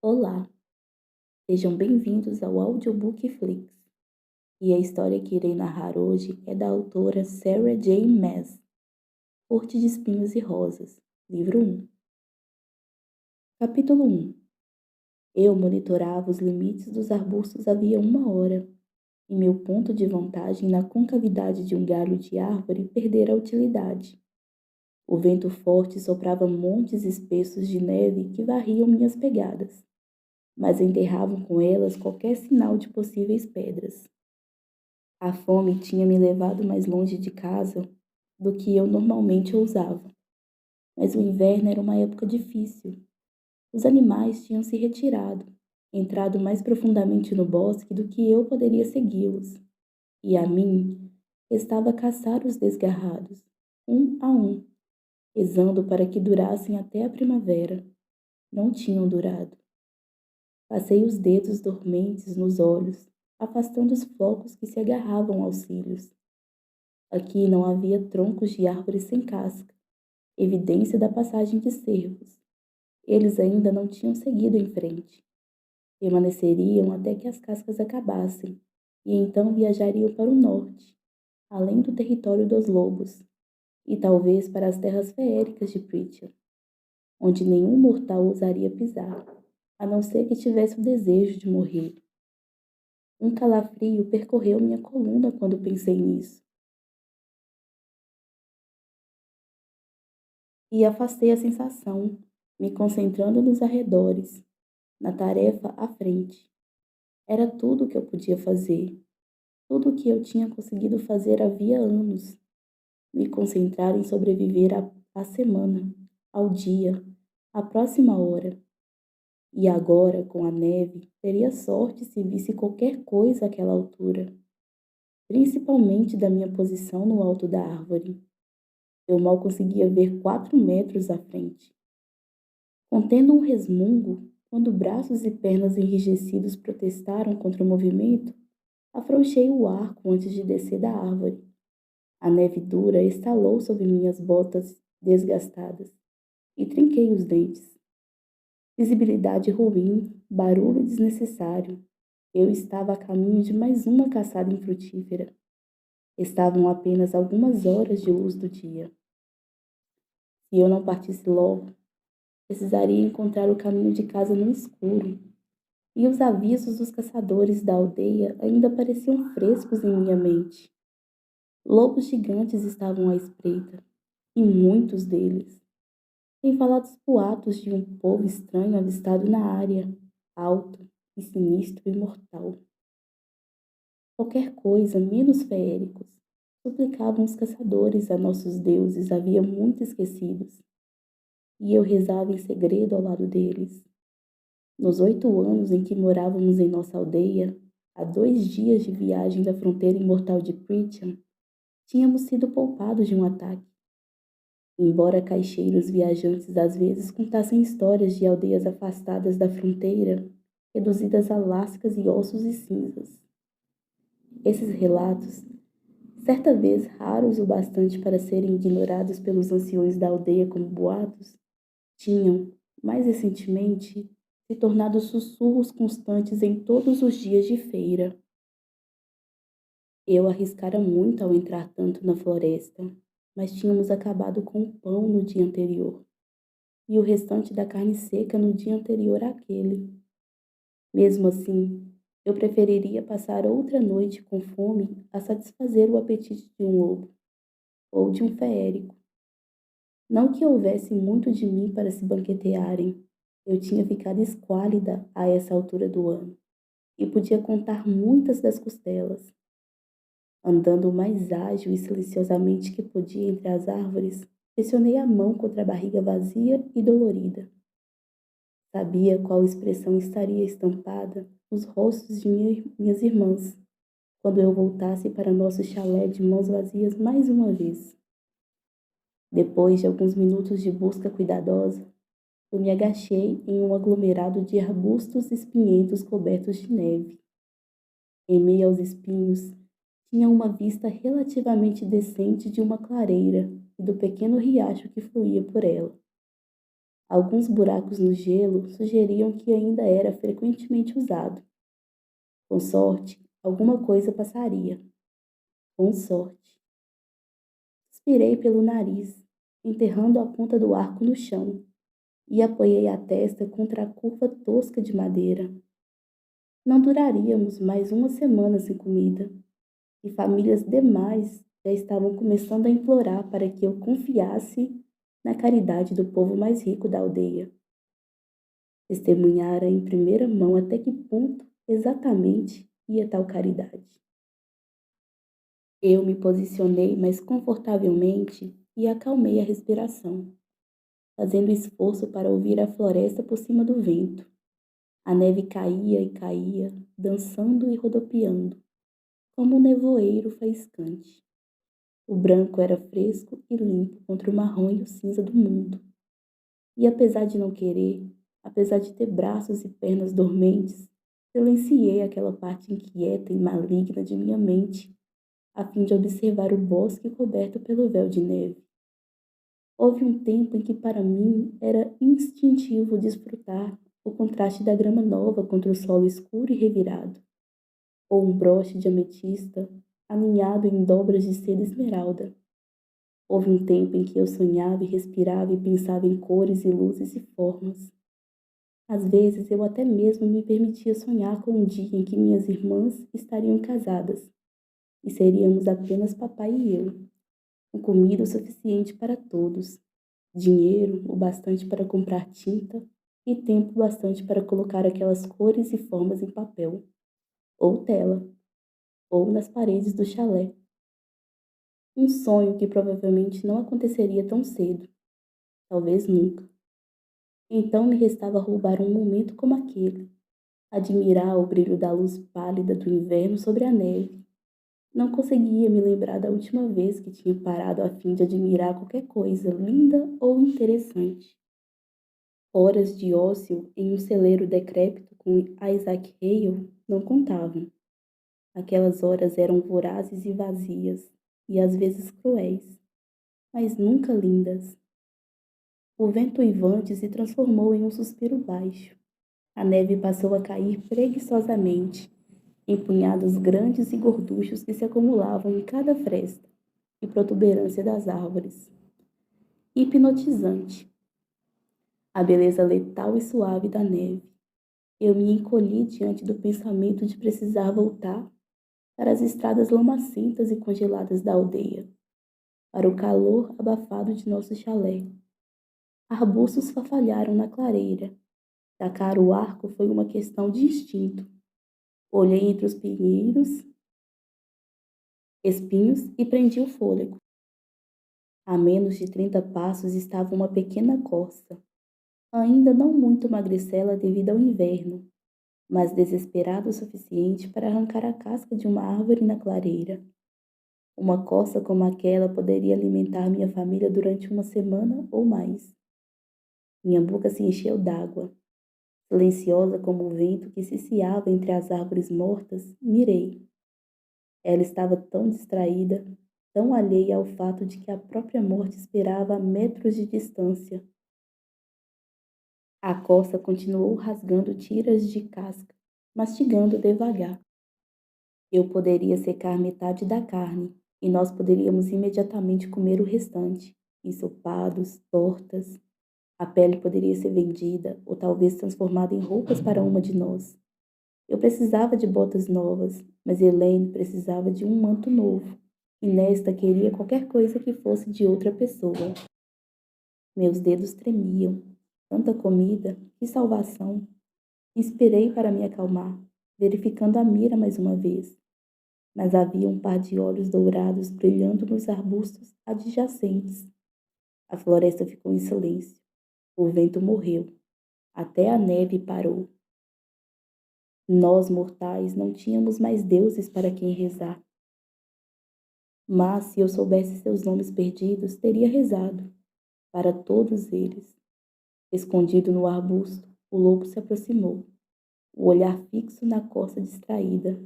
Olá, sejam bem-vindos ao Audiobook Flix. E a história que irei narrar hoje é da autora Sarah J. Maas, Corte de Espinhos e Rosas, livro 1. Capítulo 1. Eu monitorava os limites dos arbustos havia 1 hora, e meu ponto de vantagem na concavidade de um galho de árvore perdera a utilidade. O vento forte soprava montes espessos de neve que varriam minhas pegadas, mas enterravam com elas qualquer sinal de possíveis pedras. A fome tinha me levado mais longe de casa do que eu normalmente ousava, mas o inverno era uma época difícil. Os animais tinham se retirado, entrado mais profundamente no bosque do que eu poderia segui-los, e a mim restava caçar os desgarrados, um a um, rezando para que durassem até a primavera. Não tinham durado. Passei os dedos dormentes nos olhos, afastando os flocos que se agarravam aos cílios. Aqui não havia troncos de árvores sem casca, evidência da passagem de cervos. Eles ainda não tinham seguido em frente. Permaneceriam até que as cascas acabassem, e então viajariam para o norte, além do território dos lobos, e talvez para as terras feéricas de Pritchard, onde nenhum mortal ousaria pisar, a não ser que tivesse o desejo de morrer. Um calafrio percorreu minha coluna quando pensei nisso. E afastei a sensação, me concentrando nos arredores, na tarefa à frente. Era tudo o que eu podia fazer, tudo o que eu tinha conseguido fazer havia anos. Me concentrar em sobreviver à semana, ao dia, à próxima hora. E agora, com a neve, teria sorte se visse qualquer coisa àquela altura, principalmente da minha posição no alto da árvore. Eu mal conseguia ver 4 metros à frente. Contendo um resmungo, quando braços e pernas enrijecidos protestaram contra o movimento, afrouxei o arco antes de descer da árvore. A neve dura estalou sob minhas botas desgastadas e trinquei os dentes. Visibilidade ruim, barulho desnecessário. Eu estava a caminho de mais uma caçada infrutífera. Estavam apenas algumas horas de luz do dia. Se eu não partisse logo, precisaria encontrar o caminho de casa no escuro, e os avisos dos caçadores da aldeia ainda pareciam frescos em minha mente. Lobos gigantes estavam à espreita, e muitos deles, sem falar dos boatos de um povo estranho avistado na área, alto e sinistro e mortal. Qualquer coisa menos feéricos, suplicavam os caçadores a nossos deuses havia muito esquecidos, e eu rezava em segredo ao lado deles. Nos 8 anos em que morávamos em nossa aldeia, a 2 dias de viagem da fronteira imortal de Pritchard, tínhamos sido poupados de um ataque. Embora caixeiros viajantes às vezes contassem histórias de aldeias afastadas da fronteira, reduzidas a lascas e ossos e cinzas. Esses relatos, certa vez raros o bastante para serem ignorados pelos anciões da aldeia como boatos, tinham, mais recentemente, se tornado sussurros constantes em todos os dias de feira. Eu arriscara muito ao entrar tanto na floresta, mas tínhamos acabado com o pão no dia anterior, e o restante da carne seca no dia anterior àquele. Mesmo assim, eu preferiria passar outra noite com fome a satisfazer o apetite de um lobo, ou de um feérico. Não que houvesse muito de mim para se banquetearem, eu tinha ficado esquálida a essa altura do ano, e podia contar muitas das costelas. Andando o mais ágil e silenciosamente que podia entre as árvores, pressionei a mão contra a barriga vazia e dolorida. Sabia qual expressão estaria estampada nos rostos de minhas irmãs, quando eu voltasse para nosso chalé de mãos vazias mais uma vez. Depois de alguns minutos de busca cuidadosa, eu me agachei em um aglomerado de arbustos espinhentos cobertos de neve. Em meio aos espinhos, tinha uma vista relativamente decente de uma clareira e do pequeno riacho que fluía por ela. Alguns buracos no gelo sugeriam que ainda era frequentemente usado. Com sorte, alguma coisa passaria. Com sorte. Expirei pelo nariz, enterrando a ponta do arco no chão, e apoiei a testa contra a curva tosca de madeira. Não duraríamos mais uma semana sem comida, e famílias demais já estavam começando a implorar para que eu confiasse na caridade do povo mais rico da aldeia. Testemunhara em primeira mão até que ponto exatamente ia tal caridade. Eu me posicionei mais confortavelmente e acalmei a respiração, fazendo esforço para ouvir a floresta por cima do vento. A neve caía e caía, dançando e rodopiando, como um nevoeiro faiscante. O branco era fresco e limpo contra o marrom e o cinza do mundo. E apesar de não querer, apesar de ter braços e pernas dormentes, silenciei aquela parte inquieta e maligna de minha mente, a fim de observar o bosque coberto pelo véu de neve. Houve um tempo em que para mim era instintivo desfrutar o contraste da grama nova contra o solo escuro e revirado, ou um broche de ametista aninhado em dobras de seda esmeralda. Houve um tempo em que eu sonhava e respirava e pensava em cores e luzes e formas. Às vezes eu até mesmo me permitia sonhar com um dia em que minhas irmãs estariam casadas e seríamos apenas papai e eu, com comida o suficiente para todos, dinheiro o bastante para comprar tinta e tempo bastante para colocar aquelas cores e formas em papel, ou tela, ou nas paredes do chalé. Um sonho que provavelmente não aconteceria tão cedo, talvez nunca. Então me restava roubar um momento como aquele, admirar o brilho da luz pálida do inverno sobre a neve. Não conseguia me lembrar da última vez que tinha parado a fim de admirar qualquer coisa linda ou interessante. Horas de ócio em um celeiro decrépito com Isaac Hale não contavam. Aquelas horas eram vorazes e vazias, e às vezes cruéis, mas nunca lindas. O vento uivante se transformou em um suspiro baixo. A neve passou a cair preguiçosamente, em punhados grandes e gorduchos que se acumulavam em cada fresta e protuberância das árvores. Hipnotizante. A beleza letal e suave da neve. Eu me encolhi diante do pensamento de precisar voltar para as estradas lamacentas e congeladas da aldeia, para o calor abafado de nosso chalé. Arbustos farfalharam na clareira. Sacar o arco foi uma questão de instinto. Olhei entre os espinhos e prendi o fôlego. A menos de 30 passos estava uma pequena corça, ainda não muito magricela devido ao inverno, mas desesperada o suficiente para arrancar a casca de uma árvore na clareira. Uma corça como aquela poderia alimentar minha família durante uma semana ou mais. Minha boca se encheu d'água. Silenciosa como o vento que ciciava entre as árvores mortas, mirei. Ela estava tão distraída, tão alheia ao fato de que a própria morte esperava a metros de distância. A corça continuou rasgando tiras de casca, mastigando devagar. Eu poderia secar metade da carne, e nós poderíamos imediatamente comer o restante, ensopados, tortas. A pele poderia ser vendida, ou talvez transformada em roupas para uma de nós. Eu precisava de botas novas, mas Elaine precisava de um manto novo, e Nesta queria qualquer coisa que fosse de outra pessoa. Meus dedos tremiam. Tanta comida, que salvação! Inspirei para me acalmar, verificando a mira mais uma vez. Mas havia um par de olhos dourados brilhando nos arbustos adjacentes. A floresta ficou em silêncio. O vento morreu. Até a neve parou. Nós, mortais, não tínhamos mais deuses para quem rezar. Mas, se eu soubesse seus nomes perdidos, teria rezado. Para todos eles. Escondido no arbusto, o lobo se aproximou, o olhar fixo na corça distraída.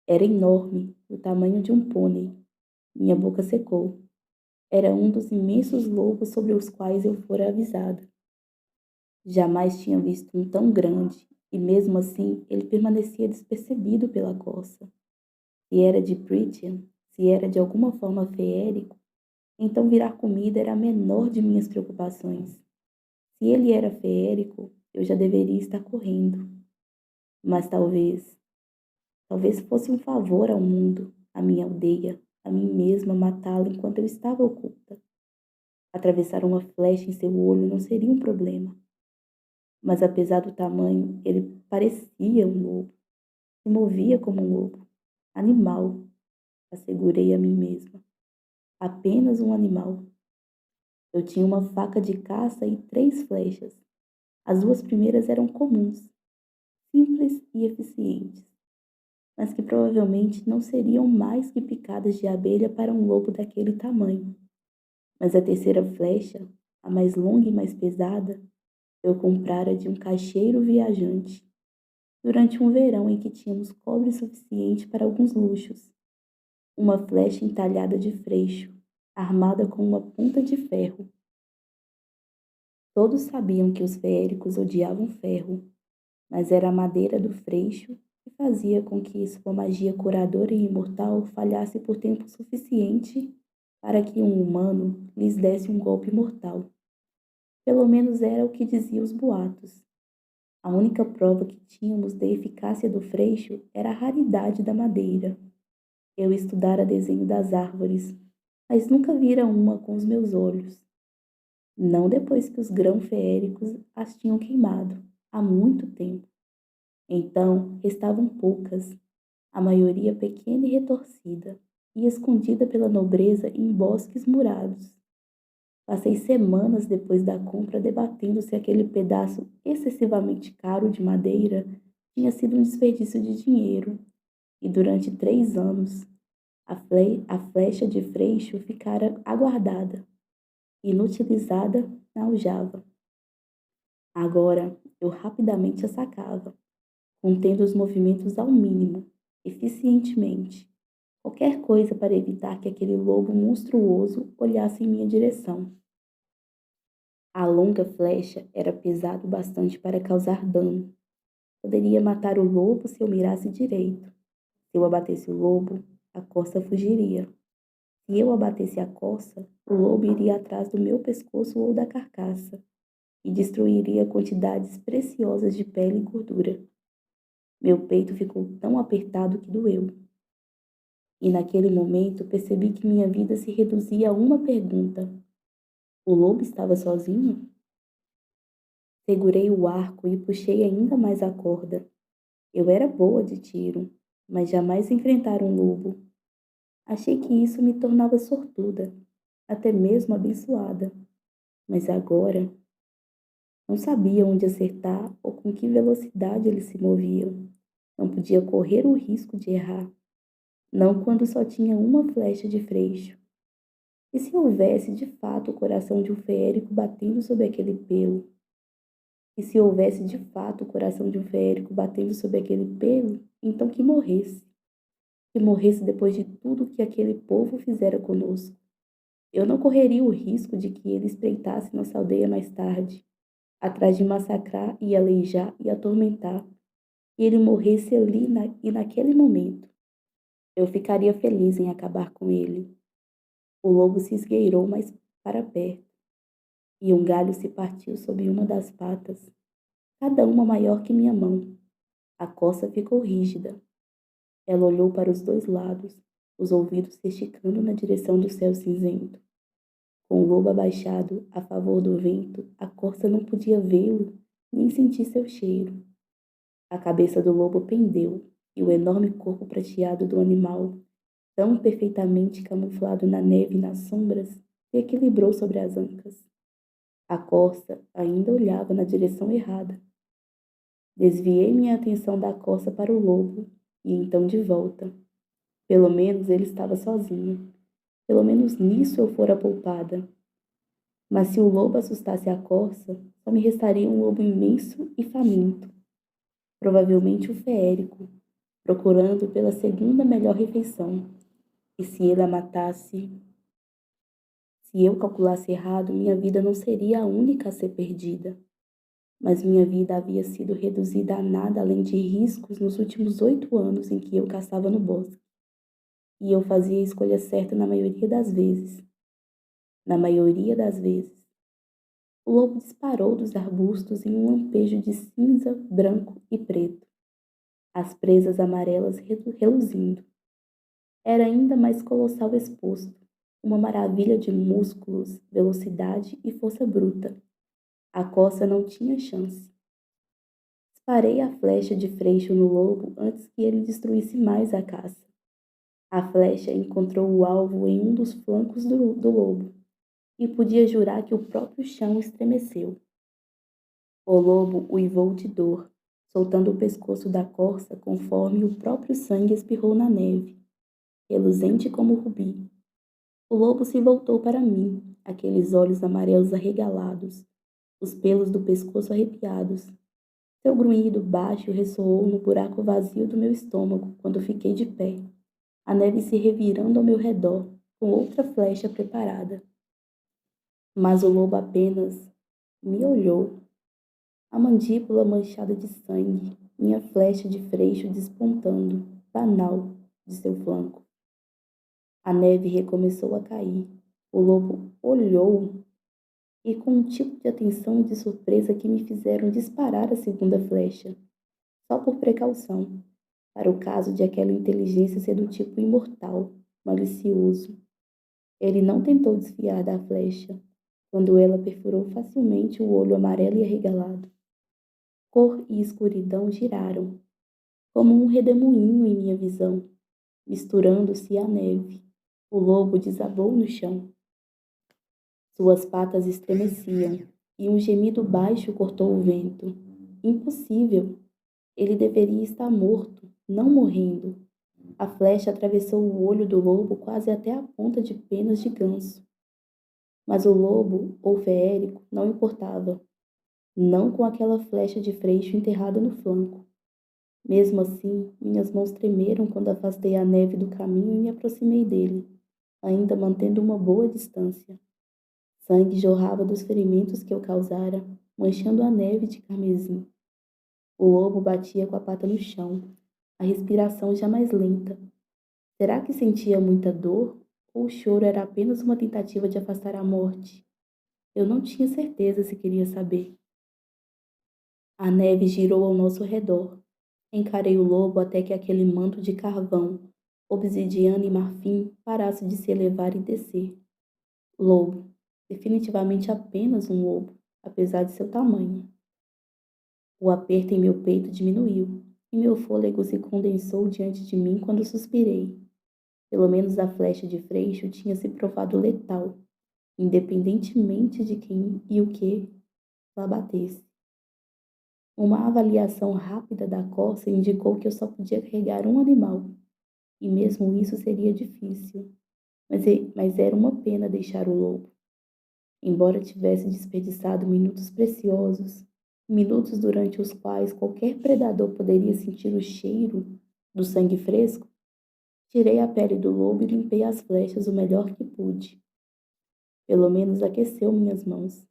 Era enorme, do tamanho de um pônei. Minha boca secou. Era um dos imensos lobos sobre os quais eu fora avisada. Jamais tinha visto um tão grande, e mesmo assim ele permanecia despercebido pela corça. Se era de Prithian, se era de alguma forma feérico, então virar comida era a menor de minhas preocupações. Se ele era feérico, eu já deveria estar correndo. Mas talvez fosse um favor ao mundo, à minha aldeia, a mim mesma matá-lo enquanto eu estava oculta. Atravessar uma flecha em seu olho não seria um problema. Mas apesar do tamanho, ele parecia um lobo, se movia como um lobo. Animal, assegurei a mim mesma. Apenas um animal. Eu tinha uma faca de caça e 3 flechas. As 2 primeiras eram comuns, simples e eficientes, mas que provavelmente não seriam mais que picadas de abelha para um lobo daquele tamanho. Mas a terceira flecha, a mais longa e mais pesada, eu comprara de um caixeiro viajante, durante um verão em que tínhamos cobre suficiente para alguns luxos. Uma flecha entalhada de freixo, armada com uma ponta de ferro. Todos sabiam que os feéricos odiavam ferro, mas era a madeira do freixo que fazia com que sua magia curadora e imortal falhasse por tempo suficiente para que um humano lhes desse um golpe mortal. Pelo menos era o que diziam os boatos. A única prova que tínhamos da eficácia do freixo era a raridade da madeira. Eu estudara desenho das árvores, mas nunca vira uma com os meus olhos. Não depois que os grão-feéricos as tinham queimado, há muito tempo. Então, restavam poucas, a maioria pequena e retorcida, e escondida pela nobreza em bosques murados. Passei semanas depois da compra debatendo se aquele pedaço excessivamente caro de madeira tinha sido um desperdício de dinheiro, e durante 3 anos a flecha de freixo ficara aguardada, inutilizada na aljava. Agora eu rapidamente a sacava, contendo os movimentos ao mínimo, eficientemente. Qualquer coisa para evitar que aquele lobo monstruoso olhasse em minha direção. A longa flecha era pesado bastante para causar dano. Poderia matar o lobo se eu mirasse direito. Se eu abatesse o lobo, a corça fugiria. Se eu abatesse a corça, o lobo iria atrás do meu pescoço ou da carcaça e destruiria quantidades preciosas de pele e gordura. Meu peito ficou tão apertado que doeu. E naquele momento percebi que minha vida se reduzia a uma pergunta: o lobo estava sozinho? Segurei o arco e puxei ainda mais a corda. Eu era boa de tiro, mas jamais enfrentara um lobo. Achei que isso me tornava sortuda, até mesmo abençoada. Mas agora não sabia onde acertar ou com que velocidade eles se moviam. Não podia correr o risco de errar, não quando só tinha uma flecha de freixo. E se houvesse de fato o coração de um feérico batendo sobre aquele pelo? E se houvesse de fato o coração de um feérico batendo sobre aquele pelo, então que morresse. Que morresse depois de tudo que aquele povo fizera conosco. Eu não correria o risco de que ele espreitasse nossa aldeia mais tarde, atrás de massacrar e aleijar e atormentar, e ele morresse ali e naquele momento. Eu ficaria feliz em acabar com ele. O lobo se esgueirou mais para perto, e um galho se partiu sob uma das patas, cada uma maior que minha mão. A coça ficou rígida. Ela olhou para os 2 lados, os ouvidos se esticando na direção do céu cinzento. Com o lobo abaixado, a favor do vento, a corça não podia vê-lo, nem sentir seu cheiro. A cabeça do lobo pendeu, e o enorme corpo prateado do animal, tão perfeitamente camuflado na neve e nas sombras, se equilibrou sobre as ancas. A corça ainda olhava na direção errada. Desviei minha atenção da corça para o lobo, e então de volta. Pelo menos ele estava sozinho. Pelo menos nisso eu fora poupada. Mas se o lobo assustasse a corça, só me restaria um lobo imenso e faminto. Provavelmente o feérico, procurando pela segunda melhor refeição. E se ele a matasse? Se eu calculasse errado, minha vida não seria a única a ser perdida. mas minha vida havia sido reduzida a nada além de riscos nos últimos 8 anos em que eu caçava no bosque. E eu fazia a escolha certa na maioria das vezes. Na maioria das vezes. O lobo disparou dos arbustos em um lampejo de cinza, branco e preto, as presas amarelas reluzindo. Era ainda mais colossal exposto, uma maravilha de músculos, velocidade e força bruta. A coça não tinha chance. Disparei a flecha de freixo no lobo antes que ele destruísse mais a caça. A flecha encontrou o alvo em um dos flancos do lobo, e podia jurar que o próprio chão estremeceu. O lobo uivou de dor, soltando o pescoço da corça conforme o próprio sangue espirrou na neve, reluzente como rubi. O lobo se voltou para mim, aqueles olhos amarelos arregalados, os pelos do pescoço arrepiados. Seu grunhido baixo ressoou no buraco vazio do meu estômago quando fiquei de pé, a neve se revirando ao meu redor, com outra flecha preparada. Mas o lobo apenas me olhou, a mandíbula manchada de sangue, minha flecha de freixo despontando, banal, de seu flanco. A neve recomeçou a cair. O lobo olhou e com um tipo de atenção e de surpresa que me fizeram disparar a segunda flecha, só por precaução, para o caso de aquela inteligência ser do tipo imortal, malicioso. Ele não tentou desviar da flecha, quando ela perfurou facilmente o olho amarelo e arregalado. Cor e escuridão giraram, como um redemoinho em minha visão, misturando-se à neve. O lobo desabou no chão. Suas patas estremeciam, e um gemido baixo cortou o vento. Impossível! Ele deveria estar morto, não morrendo. A flecha atravessou o olho do lobo quase até a ponta de penas de ganso. Mas o lobo, ou feérico, não importava. Não com aquela flecha de freixo enterrada no flanco. Mesmo assim, minhas mãos tremeram quando afastei a neve do caminho e me aproximei dele, ainda mantendo uma boa distância. Sangue jorrava dos ferimentos que eu causara, manchando a neve de carmesim. O lobo batia com a pata no chão, a respiração já mais lenta. Será que sentia muita dor ou o choro era apenas uma tentativa de afastar a morte? Eu não tinha certeza se queria saber. A neve girou ao nosso redor. Encarei o lobo até que aquele manto de carvão, obsidiana e marfim parasse de se elevar e descer. Lobo, definitivamente apenas um lobo, apesar de seu tamanho. O aperto em meu peito diminuiu, e meu fôlego se condensou diante de mim quando suspirei. Pelo menos a flecha de freixo tinha se provado letal, independentemente de quem e o que lá batesse. Uma avaliação rápida da corça indicou que eu só podia carregar um animal, e mesmo isso seria difícil, mas era uma pena deixar o lobo. Embora tivesse desperdiçado minutos preciosos, minutos durante os quais qualquer predador poderia sentir o cheiro do sangue fresco, tirei a pele do lobo e limpei as flechas o melhor que pude. Pelo menos aqueceu minhas mãos.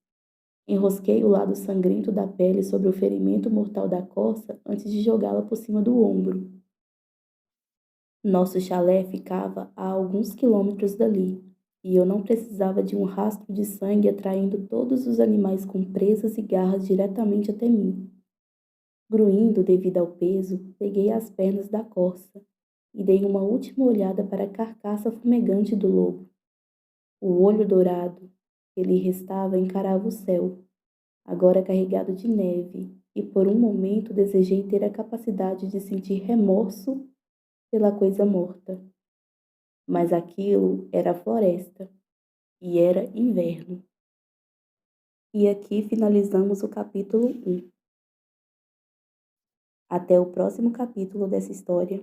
Enrosquei o lado sangrento da pele sobre o ferimento mortal da corça antes de jogá-la por cima do ombro. Nosso chalé ficava a alguns quilômetros dali, e eu não precisava de um rastro de sangue atraindo todos os animais com presas e garras diretamente até mim. Gruindo devido ao peso, peguei as pernas da corça e dei uma última olhada para a carcaça fumegante do lobo. O olho dourado que lhe restava encarava o céu, agora carregado de neve, e por um momento desejei ter a capacidade de sentir remorso pela coisa morta. Mas aquilo era a floresta, e era inverno. E aqui finalizamos o capítulo 1. Até o próximo capítulo dessa história.